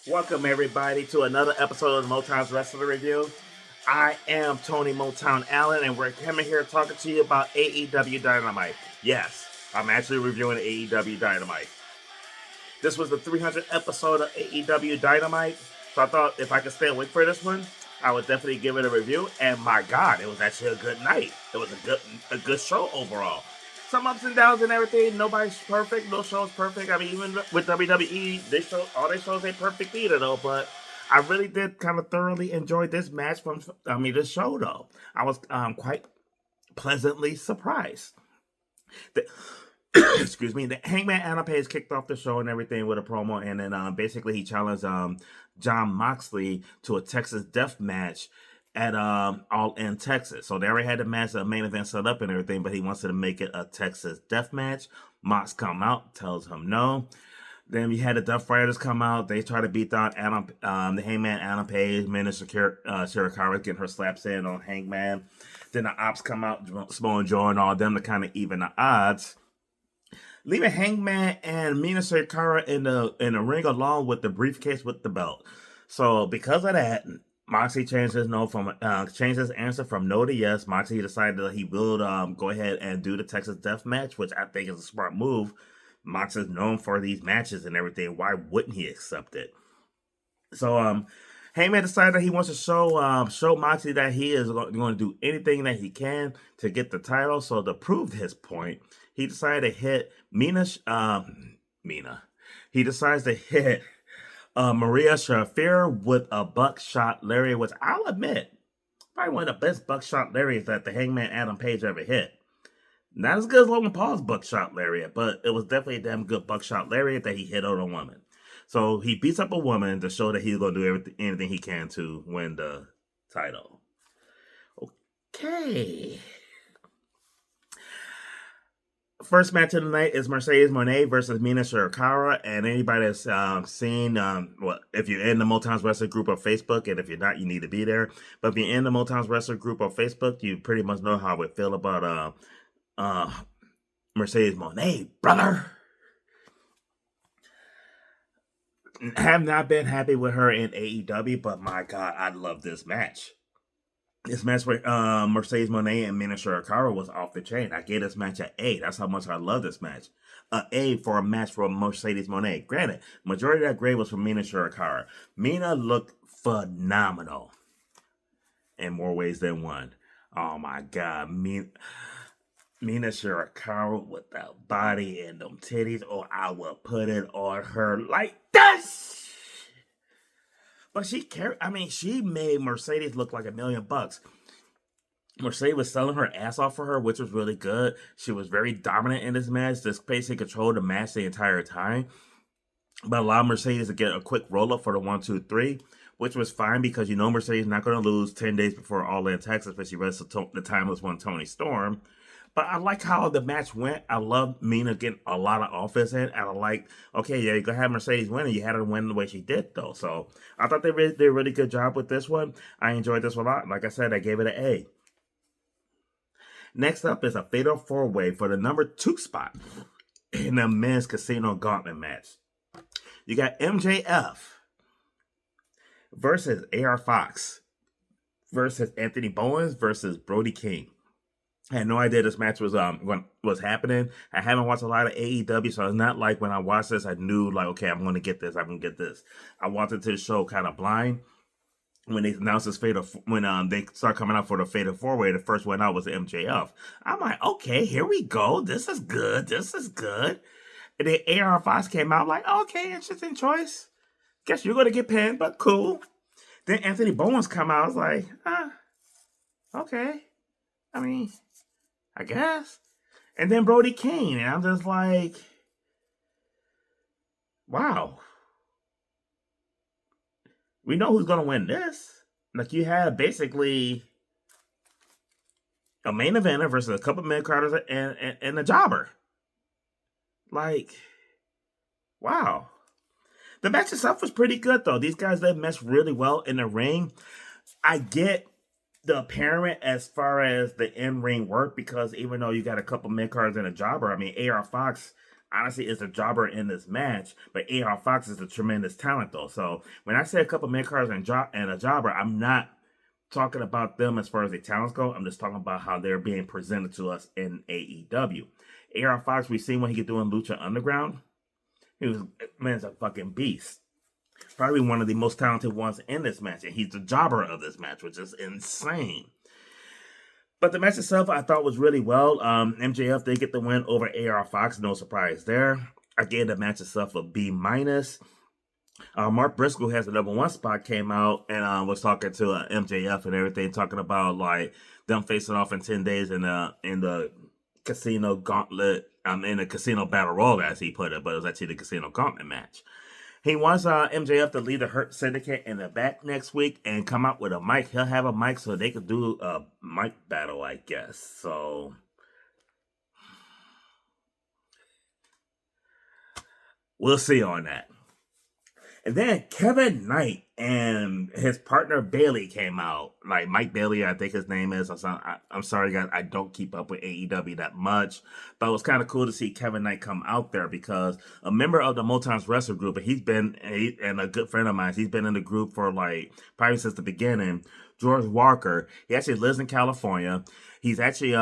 Welcome everybody to another episode of the Motown's Wrestling Review. I am Tony Motown Allen, and we're coming here talking to you about AEW Dynamite. Yes, I'm actually reviewing AEW Dynamite. This was the 300th episode of AEW Dynamite, so I thought if I could stay awake for this one, I would definitely give it a review. And my God, it was actually a good night. It was a good show overall. Some ups and downs and everything. Nobody's perfect. No show is perfect. I mean, even with WWE, all their shows ain't perfect either, though. But I really did kind of thoroughly enjoy this match this show, though. I was quite pleasantly surprised. Excuse me. The Hangman Adam Page kicked off the show and everything with a promo, and then basically he challenged Jon Moxley to a Texas Death Match at All In Texas. So they already had the match, the main event set up and everything, but he wants to make it a Texas Death Match. Mox come out, tells him no. Then we had the Death Riders come out. They try to beat down the Hangman Adam Page. Minister Shirakawa getting her slaps in on Hangman. Then the Ops come out, Samoa Joe and all them to kind of even the odds, leaving Hangman and Mina Sakura in the ring along with the briefcase with the belt. So because of that, Moxley changed his answer from no to yes. Moxley decided that he will go ahead and do the Texas Death Match, which I think is a smart move. Mox is known for these matches and everything. Why wouldn't he accept it? So Heyman decided that he wants to show Moxley that he is going to do anything that he can to get the title. So to prove his point, he decided to hit He decides to hit Maria Shafir with a buckshot lariat, which I'll admit, probably one of the best buckshot lariats that the Hangman Adam Page ever hit. Not as good as Logan Paul's buckshot lariat, but it was definitely a damn good buckshot lariat that he hit on a woman. So he beats up a woman to show that he's going to do anything he can to win the title. Okay. First match of the night is Mercedes Moné versus Mina Shirakawa, and anybody that's seen, if you're in the Motown's Wrestling group on Facebook, and if you're not, you need to be there. But if you're in the Motown's Wrestling group on Facebook, you pretty much know how we feel about Mercedes Moné, brother. Have not been happy with her in AEW, but my God, I love this match. This match with Mercedes Moné and Mina Shirakawa was off the chain. I gave this match an A. That's how much I love this match. An A for a match for Mercedes Moné. Granted, majority of that grade was from Mina Shirakawa. Mina looked phenomenal in more ways than one. Oh my God, Mina Shirakawa with that body and them titties. Oh, I will put it on her like this. But she made Mercedes look like $1 million. Mercedes was selling her ass off for her, which was really good. She was very dominant in this match. Just basically controlled the match the entire time. But allowed Mercedes to get a quick roll up for the 1, 2, 3, which was fine because you know Mercedes not going to lose 10 days before All In Texas, but she wrestled the timeless one, Toni Storm. But I like how the match went. I love Mina getting a lot of offense in. And I like, okay, yeah, you're going to have Mercedes win, and you had her win the way she did, though. So I thought they did a really good job with this one. I enjoyed this one a lot. Like I said, I gave it an A. Next up is a fatal 4-way for the number 2 spot in the men's casino gauntlet match. You got MJF versus AR Fox versus Anthony Bowens versus Brody King. I had no idea this match was happening. I haven't watched a lot of AEW, so it's not like when I watched this, I knew like, okay, I'm going to get this. I'm going to get this. I walked into the show kind of blind. When they announced this when they start coming out for the fatal 4-way, the first one out was MJF. I'm like, okay, here we go. This is good. And then AR Fox came out like, okay, interesting choice. Guess you're going to get pinned, but cool. Then Anthony Bowens come out. I was like, okay. I mean, I guess. And then Brody King. And I'm just like, wow. We know who's going to win this. Like, you have basically a main eventer versus a couple mid-carders and a jobber. Like, wow. The match itself was pretty good, though. These guys, they meshed really well in the ring. I get the apparent as far as the in ring work, because even though you got a couple mid cards and a jobber, I mean, AR Fox honestly is a jobber in this match, but AR Fox is a tremendous talent though. So when I say a couple mid cards and a jobber, I'm not talking about them as far as the talents go. I'm just talking about how they're being presented to us in AEW. AR Fox, we've seen what he could do in Lucha Underground. He was, man's a fucking beast. Probably one of the most talented ones in this match, and he's the jobber of this match, which is insane. But the match itself, I thought was really well. MJF did get the win over AR Fox, no surprise there. I gave the match itself a B minus. Mark Briscoe has the number one spot, came out and was talking to MJF and everything, talking about like them facing off in 10 days in the casino gauntlet, in the casino battle royal, as he put it, but it was actually the casino gauntlet match. He wants MJF to lead the Hurt Syndicate in the back next week and come out with a mic. He'll have a mic so they could do a mic battle, I guess. So we'll see on that. And then Kevin Knight and his partner Bailey came out. Like Mike Bailey, I think his name is. I'm sorry, guys, I don't keep up with AEW that much. But it was kind of cool to see Kevin Knight come out there because a member of the Motown's wrestler group, and and a good friend of mine, he's been in the group for like probably since the beginning. George Walker, he actually lives in California. He's actually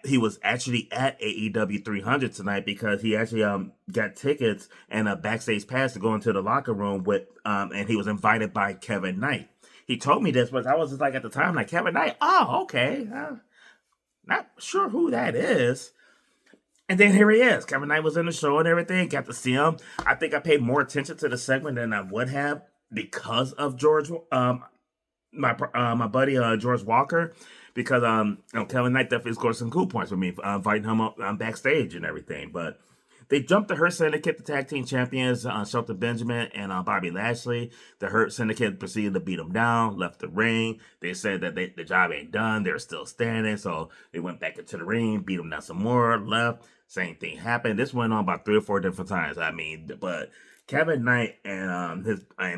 he was actually at AEW 300 tonight because he actually got tickets and a backstage pass to go into the locker room with and he was invited by Kevin Knight. He told me this, but I was just like at the time like Kevin Knight. Oh, okay, not sure who that is. And then here he is. Kevin Knight was in the show and everything. Got to see him. I think I paid more attention to the segment than I would have because of George. My buddy George Walker, because Kevin Knight definitely scored some cool points with me, inviting him up backstage and everything. But they jumped the Hurt Syndicate, the tag team champions, Shelton Benjamin and Bobby Lashley. The Hurt Syndicate proceeded to beat them down, left the ring. They said that the job ain't done. They're still standing, so they went back into the ring, beat them down some more, left. Same thing happened. This went on about 3 or 4 different times. I mean, but Kevin Knight and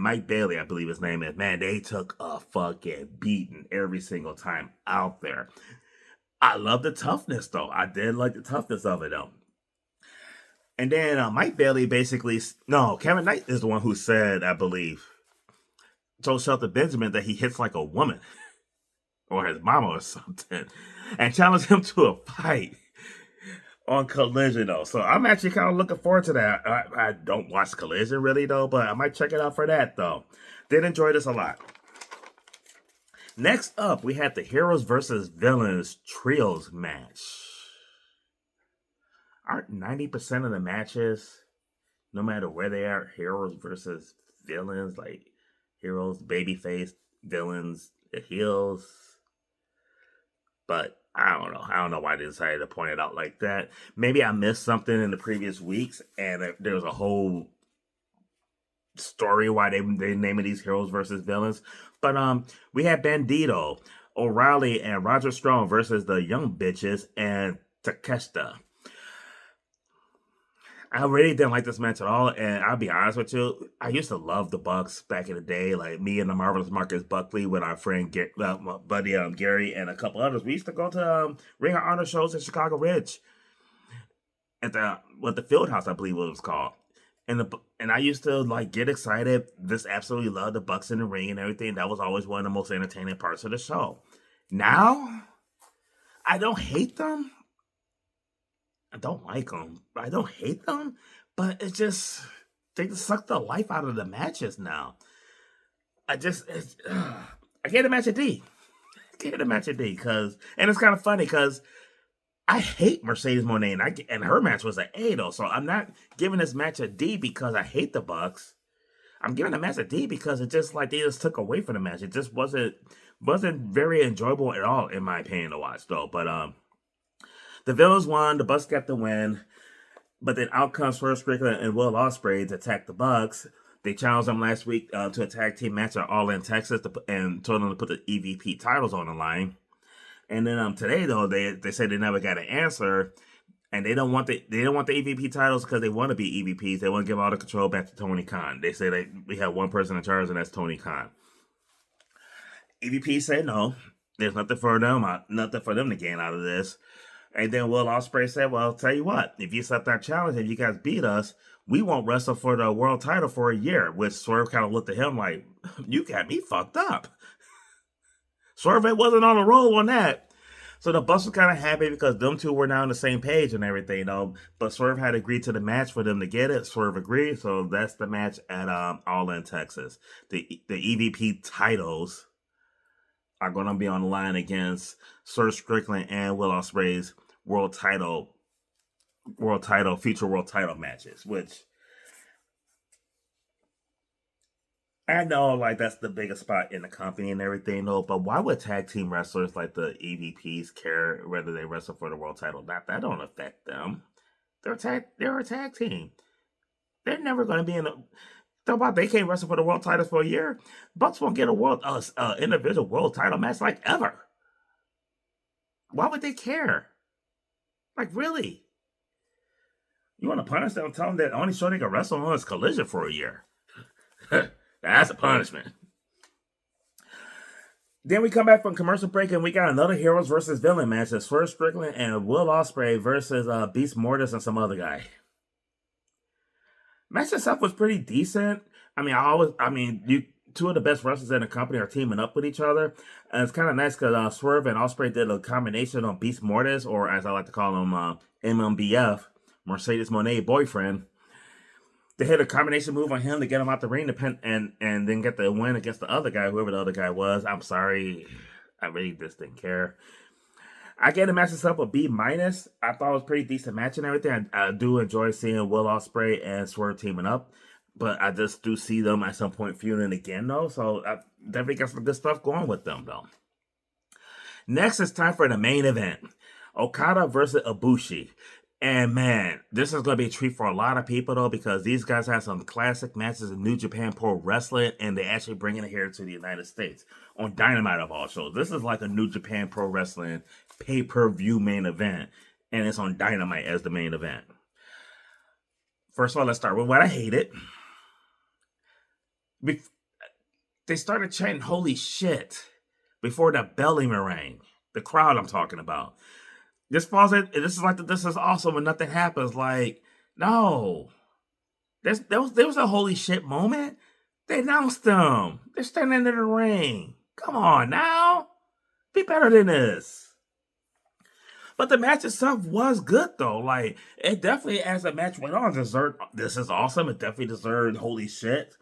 Mike Bailey, I believe his name is, man, they took a fucking beating every single time out there. I love the toughness, though. I did like the toughness of it, though. And then Mike Bailey Kevin Knight is the one who said, I believe, told Shelton Benjamin that he hits like a woman or his mama or something and challenged him to a fight on Collision, though. So I'm actually kind of looking forward to that. I don't watch Collision really, though, but I might check it out for that, though. Did enjoy this a lot. Next up, we had the Heroes versus Villains Trios match. Aren't 90% of the matches, no matter where they are, heroes versus villains? Like heroes, babyface, villains, the heels. But I don't know. I don't know why they decided to point it out like that. Maybe I missed something in the previous weeks, and there was a whole story why they naming these heroes versus villains. But we had Bandito, O'Reilly, and Roger Strong versus the Young Bitches and Takeshita. I really didn't like this match at all, and I'll be honest with you, I used to love the Bucks back in the day, like me and the Marvelous Marcus Buckley with our friend my buddy Gary and a couple others. We used to go to Ring of Honor shows in Chicago Ridge at the Field House, I believe it was called. And I used to like get excited, just absolutely love the Bucks in the ring and everything. That was always one of the most entertaining parts of the show. Now, I don't hate them. I don't like them. I don't hate them, but they just suck the life out of the matches now. I gave the match a D. And it's kind of funny because I hate Mercedes Moné, and her match was an A though. So I'm not giving this match a D because I hate the Bucks. I'm giving the match a D because it just like they just took away from the match. It just wasn't very enjoyable at all in my opinion to watch though. But the Villains won. The Bucks got the win. But then out comes Swerve Strickland and Will Ospreay to attack the Bucks. They challenged them last week to a tag team match at All In Texas and told them to put the EVP titles on the line. And then today though they said they never got an answer, and they don't want the EVP titles because they want to be EVPs. They want to give all the control back to Tony Khan. They say we have one person in charge, and that's Tony Khan. EVP said no. There's nothing for them to gain out of this. And then Will Ospreay said, "Well, I'll tell you what, if you accept that challenge and you guys beat us, we won't wrestle for the world title for a year." Which Swerve kind of looked at him like, "You got me fucked up." Swerve wasn't on a roll on that. So the Bucks was kind of happy because them two were now on the same page and everything, But Swerve had agreed to the match for them to get it. Swerve agreed, so that's the match at All In Texas. The EVP titles are going to be on the line against Sir Strickland and Will Ospreay's future world title matches, which I know, like, that's the biggest spot in the company and everything, though. But why would tag team wrestlers like the EVPs care whether they wrestle for the world title? That don't affect them. They're a tag team. They're never going to be in a. Talk about they can't wrestle for the world titles for a year. Bucks won't get a individual world title match like ever. Why would they care? Like, really? You want to punish them and tell them that the only show they can wrestle on is Collision for a year? That's a punishment. Then we come back from commercial break and we got another Heroes versus Villain match. It's Swerve Strickland and Will Ospreay versus Beast Mortis and some other guy. Match itself was pretty decent. Two of the best wrestlers in the company are teaming up with each other. And it's kind of nice because Swerve and Ospreay did a combination on Beast Mortis, or as I like to call him, MMBF, Mercedes Moné boyfriend. They hit a combination move on him to get him out the ring and then get the win against the other guy, whoever the other guy was. I'm sorry. I really just didn't care. I gave the match itself a B-. I thought it was a pretty decent match and everything. I do enjoy seeing Will Ospreay and Swerve teaming up, but I just do see them at some point feuding again, though. So I definitely got some good stuff going with them, though. Next, it's time for the main event. Okada versus Ibushi. And man, this is going to be a treat for a lot of people, though, because these guys have some classic matches in New Japan Pro Wrestling, and they're actually bringing it here to the United States on Dynamite of all shows. This is like a New Japan Pro Wrestling pay-per-view main event, and it's on Dynamite as the main event. First of all, let's start with what I hated. They started chanting "Holy shit" before the bell even rang. The crowd I'm talking about. This is awesome and nothing happens. Like, no. There was a holy shit moment. They announced them. They're standing in the ring. Come on now. Be better than this. But the match itself was good, though. Like, it definitely, as the match went on, this is awesome. It definitely deserved holy shit.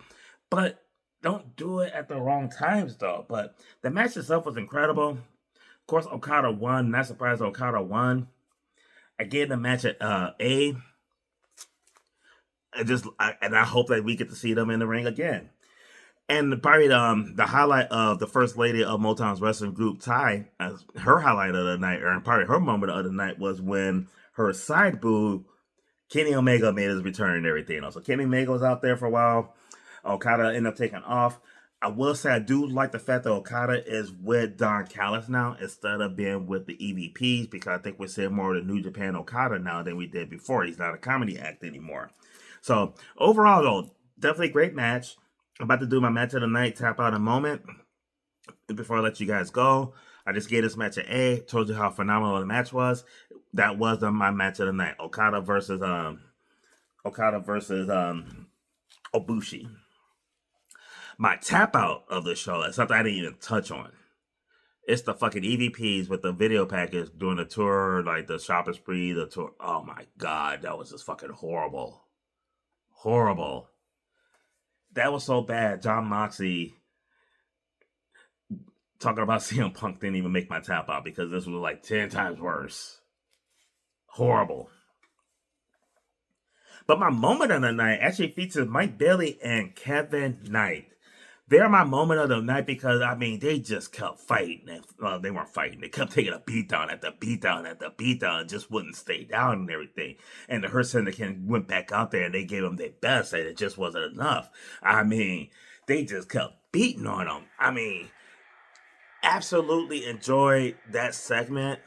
But don't do it at the wrong times, though. But the match itself was incredible. Of course, Okada won. Not surprised Okada won. I gave the match at A. I hope that we get to see them in the ring again. And probably the highlight of the first lady of Motown's wrestling group, Ty, her highlight of the night, or probably her moment of the night, was when her side boo, Kenny Omega, made his return and everything. So Kenny Omega was out there for a while. Okada ended up taking off. I will say I do like the fact that Okada is with Don Callis now instead of being with the EVPs, because I think we're seeing more of the New Japan Okada now than we did before. He's not a comedy act anymore. So overall, though, definitely a great match. I'm about to do my match of the night, tap out in a moment. Before I let you guys go, I just gave this match an A. Told you how phenomenal the match was. That was my match of the night. Okada versus Ibushi. My tap out of the show, that's something I didn't even touch on. It's the fucking EVPs with the video package doing the tour, like the shopping spree, the tour. Oh my God, that was just fucking horrible. Horrible. That was so bad. John Moxley talking about CM Punk didn't even make my tap out because this was like 10 times worse. Horrible. But my moment of the night actually features Mike Bailey and Kevin Knight. They're my moment of the night because, they just kept fighting. And, they weren't fighting. They kept taking a beatdown at the beatdown at the beatdown and just wouldn't stay down and everything. And the Hurt Syndicate went back out there and they gave them their best and it just wasn't enough. They just kept beating on them. Absolutely enjoyed that segment.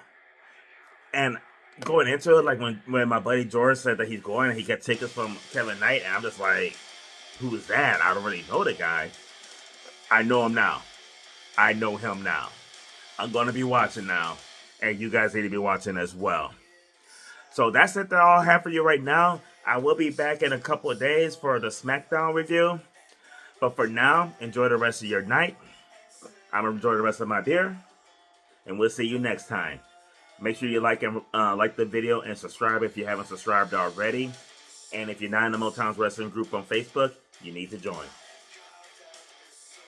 And going into it, like when my buddy George said that he's going and he got tickets from Kevin Knight, and I'm just like, who is that? I don't really know the guy. I know him now. I'm going to be watching now. And you guys need to be watching as well. So that's it that I'll have for you right now. I will be back in a couple of days for the SmackDown review. But for now, enjoy the rest of your night. I'm going to enjoy the rest of my beer. And we'll see you next time. Make sure you like the video and subscribe if you haven't subscribed already. And if you're not in the Motown's Wrestling group on Facebook, you need to join.